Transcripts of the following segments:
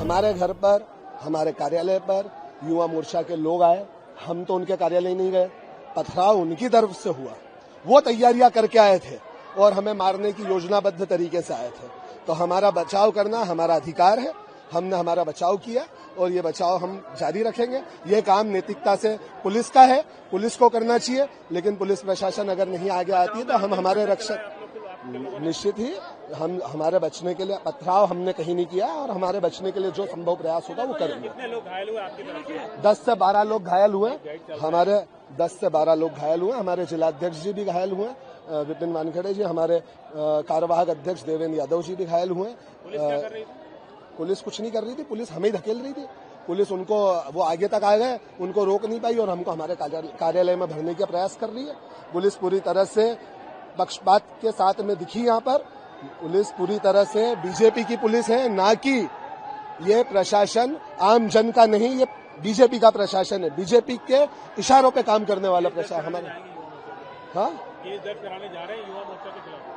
हमारे घर पर, हमारे कार्यालय पर युवा मोर्चा के लोग आए। हम तो उनके कार्यालय नहीं गए, पथराव उनकी तरफ से हुआ। वो तैयारियां करके आए थे और हमें मारने की योजनाबद्ध तरीके से आए थे। तो हमारा बचाव करना हमारा अधिकार है। हमने हमारा बचाव किया और ये बचाव हम जारी रखेंगे। ये काम नैतिकता से पुलिस का है, पुलिस को करना चाहिए। लेकिन पुलिस प्रशासन अगर नहीं आगे आती है तो हम हमारे रक्षक निश्चित ही हम हमारे बचने के लिए पथराव हमने कहीं नहीं किया और हमारे बचने के लिए जो संभव प्रयास होगा वो करेंगे। कितने लोग घायल हुए आपकी तरफ से? 10 से 12 लोग घायल हुए। हमारे 10 से 12 लोग घायल हुए। हमारे जिलाध्यक्ष जी भी घायल हुए, विपिन वानखेड़े जी, हमारे कार्यवाहक अध्यक्ष देवेंद्र यादव जी भी घायल हुए। पुलिस कुछ नहीं कर रही थी, पुलिस हमें धकेल रही थी। पुलिस उनको वो आगे तक आ गए, उनको रोक नहीं पाई और हमको हमारे कार्यालय में भरने का प्रयास कर रही है। पुलिस पूरी तरह से पक्षपात के साथ में दिखी। यहाँ पर पुलिस पूरी तरह से बीजेपी की पुलिस है, ना कि ये प्रशासन आम जन का नहीं, ये बीजेपी का प्रशासन है। बीजेपी के इशारों पे काम करने वाला प्रशासन हमारा। हाँ, केस दर्ज कराने जा रहे हैं युवा मोर्चा के खिलाफ?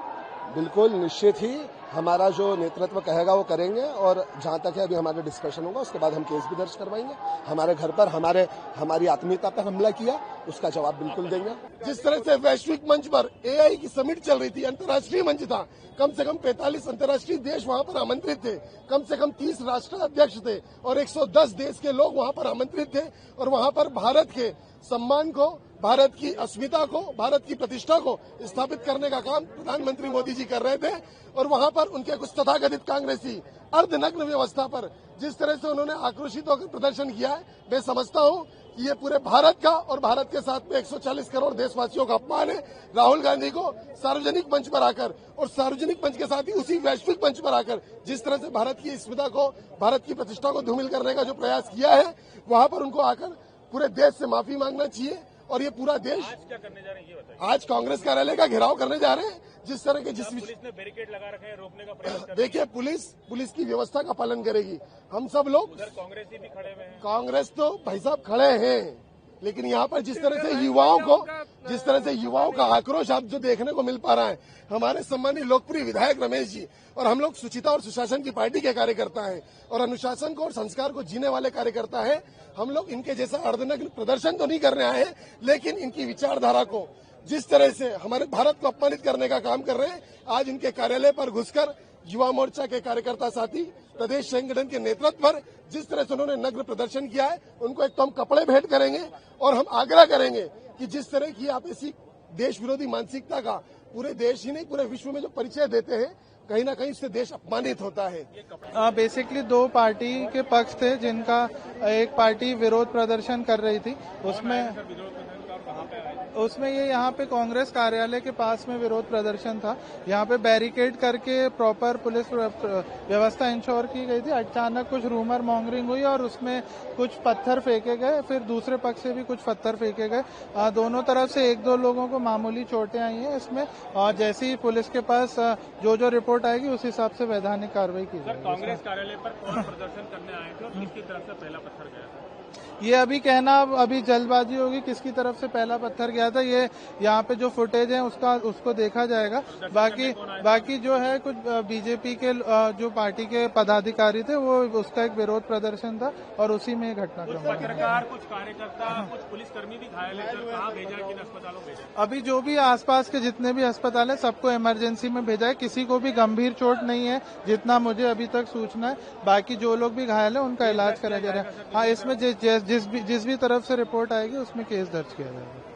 बिल्कुल निश्चित ही हमारा जो नेतृत्व कहेगा वो करेंगे और जहां तक है अभी हमारा डिस्कशन होगा, उसके बाद हम केस भी दर्ज करवाएंगे। हमारे घर पर हमारी आत्मीयता पर हमला किया, उसका जवाब बिल्कुल देंगे। जिस तरह से वैश्विक मंच पर एआई की समिट चल रही थी, अंतर्राष्ट्रीय मंच था, कम से कम 45 अंतर्राष्ट्रीय देश वहां पर आमंत्रित थे, कम से कम 30 राष्ट्राध्यक्ष थे और 110 देश के लोग वहां पर आमंत्रित थे। और वहां पर भारत के सम्मान को, भारत की अस्मिता को, भारत की प्रतिष्ठा को स्थापित करने का काम प्रधानमंत्री मोदी जी कर रहे थे। और वहां पर उनके कुछ तथाकथित कांग्रेसी अर्धनग्न व्यवस्था पर जिस तरह से उन्होंने आक्रोशित होकर प्रदर्शन किया है, मैं समझता हूं कि ये पूरे भारत का और भारत के साथ में 140 करोड़ देशवासियों का अपमान है। राहुल गांधी को सार्वजनिक मंच पर आकर और सार्वजनिक मंच के साथ ही उसी वैश्विक मंच पर आकर जिस तरह से भारत की अस्मिता को, भारत की प्रतिष्ठा को धूमिल करने का जो प्रयास किया है, वहां पर उनको आकर पूरे देश से माफी मांगना चाहिए। और ये पूरा देश आज क्या करने जा रहे हैं ये बताइए? आज कांग्रेस कार्यालय का घेराव करने जा रहे हैं। जिस तरह के पुलिस ने बैरिकेड लगा रखे हैं, रोकने का प्रयास कर रही है। देखिए, पुलिस की व्यवस्था का पालन करेगी। हम सब लोग, उधर कांग्रेसी भी खड़े हुए हैं। कांग्रेस तो भाई साहब खड़े हैं, लेकिन यहाँ पर जिस तरह से युवाओं का आक्रोश आप जो देखने को मिल पा रहा है, हमारे सम्मानित लोकप्रिय विधायक रमेश जी और हम लोग सुचिता और सुशासन की पार्टी के कार्यकर्ता हैं और अनुशासन को और संस्कार को जीने वाले कार्यकर्ता हैं। हम लोग इनके जैसा अर्धनग्न प्रदर्शन तो नहीं करने आए हैं, लेकिन इनकी विचारधारा को जिस तरह से हमारे भारत को अपमानित करने का काम कर रहे हैं, आज इनके कार्यालय पर घुसकर युवा मोर्चा के कार्यकर्ता साथी प्रदेश संगठन के नेतृत्व पर जिस तरह से उन्होंने नग्न प्रदर्शन किया है, उनको एक तो हम कपड़े भेंट करेंगे और हम आग्रह करेंगे कि जिस तरह की आप ऐसी देश विरोधी मानसिकता का पूरे देश ही नहीं पूरे विश्व में जो परिचय देते हैं, कहीं ना कहीं इससे देश अपमानित होता है। बेसिकली दो पार्टी के पक्ष थे, जिनका एक पार्टी विरोध प्रदर्शन कर रही थी। उसमें ये यहाँ पे कांग्रेस कार्यालय के पास में विरोध प्रदर्शन था। यहाँ पे बैरिकेड करके प्रॉपर पुलिस व्यवस्था इंश्योर की गई थी। अचानक कुछ रूमर मॉन्गरिंग हुई और उसमें कुछ पत्थर फेंके गए, फिर दूसरे पक्ष से भी कुछ पत्थर फेंके गए। दोनों तरफ से 1-2 लोगों को मामूली चोटें आई हैं इसमें, और जैसे ही पुलिस के पास जो रिपोर्ट आएगी उस हिसाब से वैधानिक कार्रवाई की जाएगी। कांग्रेस कार्यालय पर कौन प्रदर्शन करने आए थे और किसकी तरफ से पहला पत्थर गया था? ये अभी कहना, अभी जल्दबाजी होगी किसकी तरफ से पहला पत्थर गया था। ये यहाँ पे जो फुटेज है उसको देखा जाएगा। बाकी जो है कुछ बीजेपी के जो पार्टी के पदाधिकारी थे, वो उसका एक विरोध प्रदर्शन था और उसी में घटनाक्रम। पत्रकार, कुछ कार्यकर्ता, कुछ पुलिसकर्मी भी घायल है। कहाँ भेजा, किन अस्पतालों भेजा? अभी जो भी आसपास के जितने भी अस्पताल है सबको इमरजेंसी में भेजा है। किसी को भी गंभीर चोट नहीं है जितना मुझे अभी तक सूचना है। बाकी जो लोग भी घायल है उनका इलाज कराया जा रहा है। हाँ, इसमें जिस भी तरफ से रिपोर्ट आएगी उसमें केस दर्ज किया जाएगा।